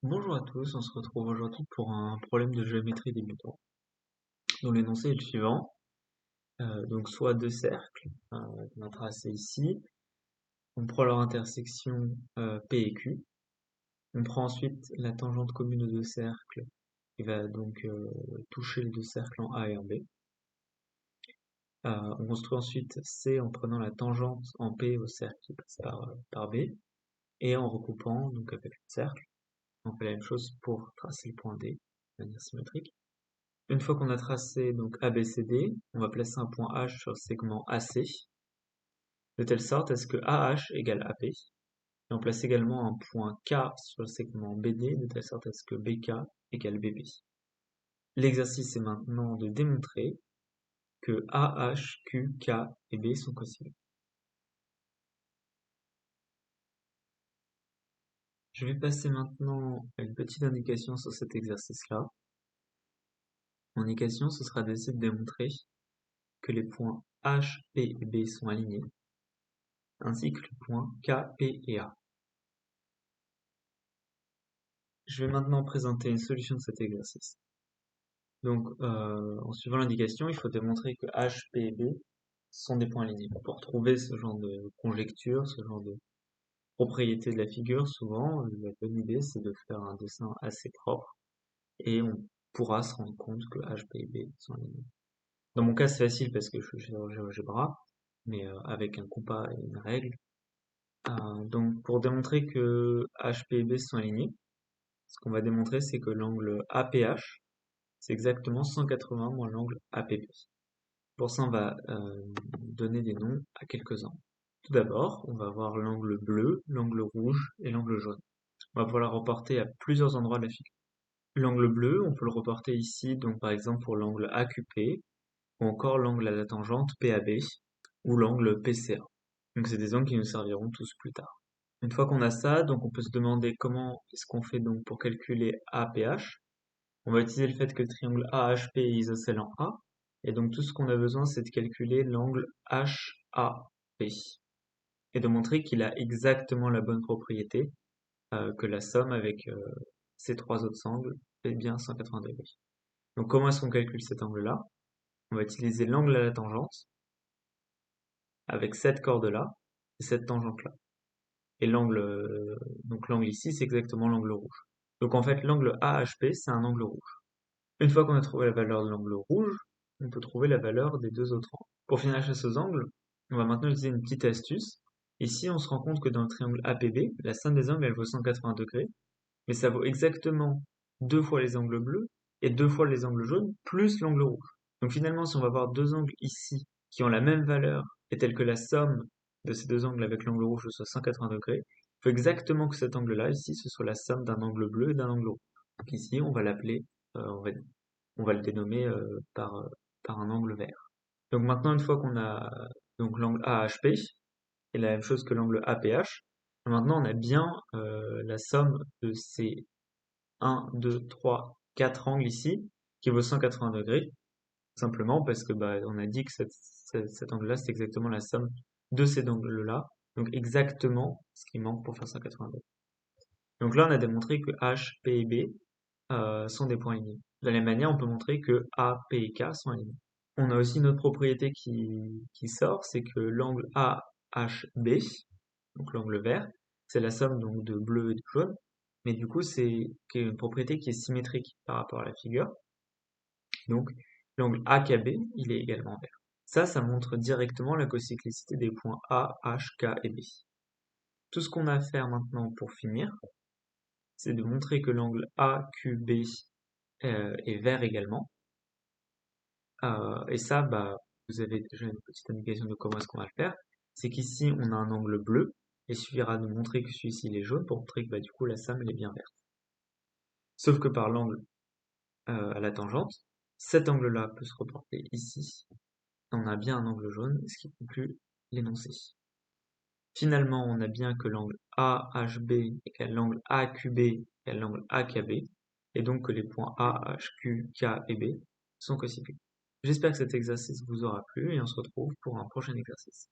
Bonjour à tous, on se retrouve aujourd'hui pour un problème de géométrie débutant. Donc l'énoncé est le suivant, donc soit deux cercles qu'on a tracés ici, on prend leur intersection P et Q, on prend ensuite la tangente commune aux deux cercles qui va donc toucher les deux cercles en A et en B. On construit ensuite C en prenant la tangente en P au cercle qui passe par B et en recoupant donc avec le cercle. On fait la même chose pour tracer le point D de manière symétrique. Une fois qu'on a tracé donc ABCD, on va placer un point H sur le segment AC, de telle sorte à ce que AH égale AP. Et on place également un point K sur le segment BD, de telle sorte à ce que BK égale BB. L'exercice est maintenant de démontrer que AH, Q, K et B sont cosimiques. Je vais passer maintenant à une petite indication sur cet exercice-là. Mon indication, ce sera d'essayer de démontrer que les points H, P et B sont alignés, ainsi que les points K, P et A. Je vais maintenant présenter une solution de cet exercice. Donc, en suivant l'indication, il faut démontrer que H, P et B sont des points alignés. Pour trouver ce genre de conjecture, ce genre de propriété de la figure, souvent, la bonne idée, c'est de faire un dessin assez propre et on pourra se rendre compte que H, P et B sont alignés. Dans mon cas, c'est facile parce que je suis chirurgien GeoGebra, mais avec un compas et une règle. Donc, pour démontrer que H, P et B sont alignés, ce qu'on va démontrer, c'est que l'angle APH, c'est exactement 180 moins l'angle APB. Pour ça, on va donner des noms à quelques angles. Tout d'abord, on va voir l'angle bleu, l'angle rouge et l'angle jaune. On va pouvoir la reporter à plusieurs endroits de la figure. L'angle bleu, on peut le reporter ici, donc par exemple pour l'angle AQP, ou encore l'angle à la tangente PAB, ou l'angle PCA. Donc c'est des angles qui nous serviront tous plus tard. Une fois qu'on a ça, donc on peut se demander comment est-ce qu'on fait donc pour calculer APH. On va utiliser le fait que le triangle AHP est isocèle en A. Et donc tout ce qu'on a besoin, c'est de calculer l'angle HAP. Et de montrer qu'il a exactement la bonne propriété que la somme avec ces trois autres angles fait bien 180 degrés. Donc comment est-ce qu'on calcule cet angle-là? On va utiliser l'angle à la tangente avec cette corde-là et cette tangente-là. Et donc l'angle ici, c'est exactement l'angle rouge. Donc en fait, l'angle AHP, c'est un angle rouge. Une fois qu'on a trouvé la valeur de l'angle rouge, on peut trouver la valeur des deux autres angles. Pour finir la chasse aux angles, on va maintenant utiliser une petite astuce. Ici, on se rend compte que dans le triangle APB, la somme des angles, elle vaut 180 degrés, mais ça vaut exactement deux fois les angles bleus et deux fois les angles jaunes, plus l'angle rouge. Donc finalement, si on va avoir deux angles ici qui ont la même valeur et telle que la somme de ces deux angles avec l'angle rouge soit 180 degrés, il faut exactement que cet angle-là, ici, ce soit la somme d'un angle bleu et d'un angle rouge. Donc ici, on va l'appeler, on va le dénommer par un angle vert. Donc maintenant, une fois qu'on a donc l'angle AHP, et la même chose que l'angle APH, maintenant on a bien la somme de ces 1, 2, 3, 4 angles ici, qui vaut 180 degrés, simplement parce que on a dit que cet angle-là, c'est exactement la somme de ces angles-là, donc exactement ce qui manque pour faire 180 degrés. Donc là, on a démontré que H, P et B sont des points alignés. De la même manière, on peut montrer que A, P et K sont alignés. On a aussi une autre propriété qui sort, c'est que l'angle AHB, donc l'angle vert, c'est la somme donc de bleu et de jaune, mais du coup c'est une propriété qui est symétrique par rapport à la figure. Donc l'angle AKB, il est également vert. Ça montre directement la cocyclicité des points A, H, K et B. Tout ce qu'on a à faire maintenant pour finir, c'est de montrer que l'angle AQB est vert également. Et ça, vous avez déjà une petite indication de comment est-ce qu'on va le faire. C'est qu'ici, on a un angle bleu, et il suffira de montrer que celui-ci il est jaune pour montrer que du coup la somme elle est bien verte. Sauf que par l'angle à la tangente, cet angle-là peut se reporter ici. On a bien un angle jaune, ce qui conclut l'énoncé. Finalement, on a bien que l'angle AHB égale l'angle AQB égale l'angle AKB, et donc que les points A, H, Q, K et B sont cosimiques. J'espère que cet exercice vous aura plu et on se retrouve pour un prochain exercice.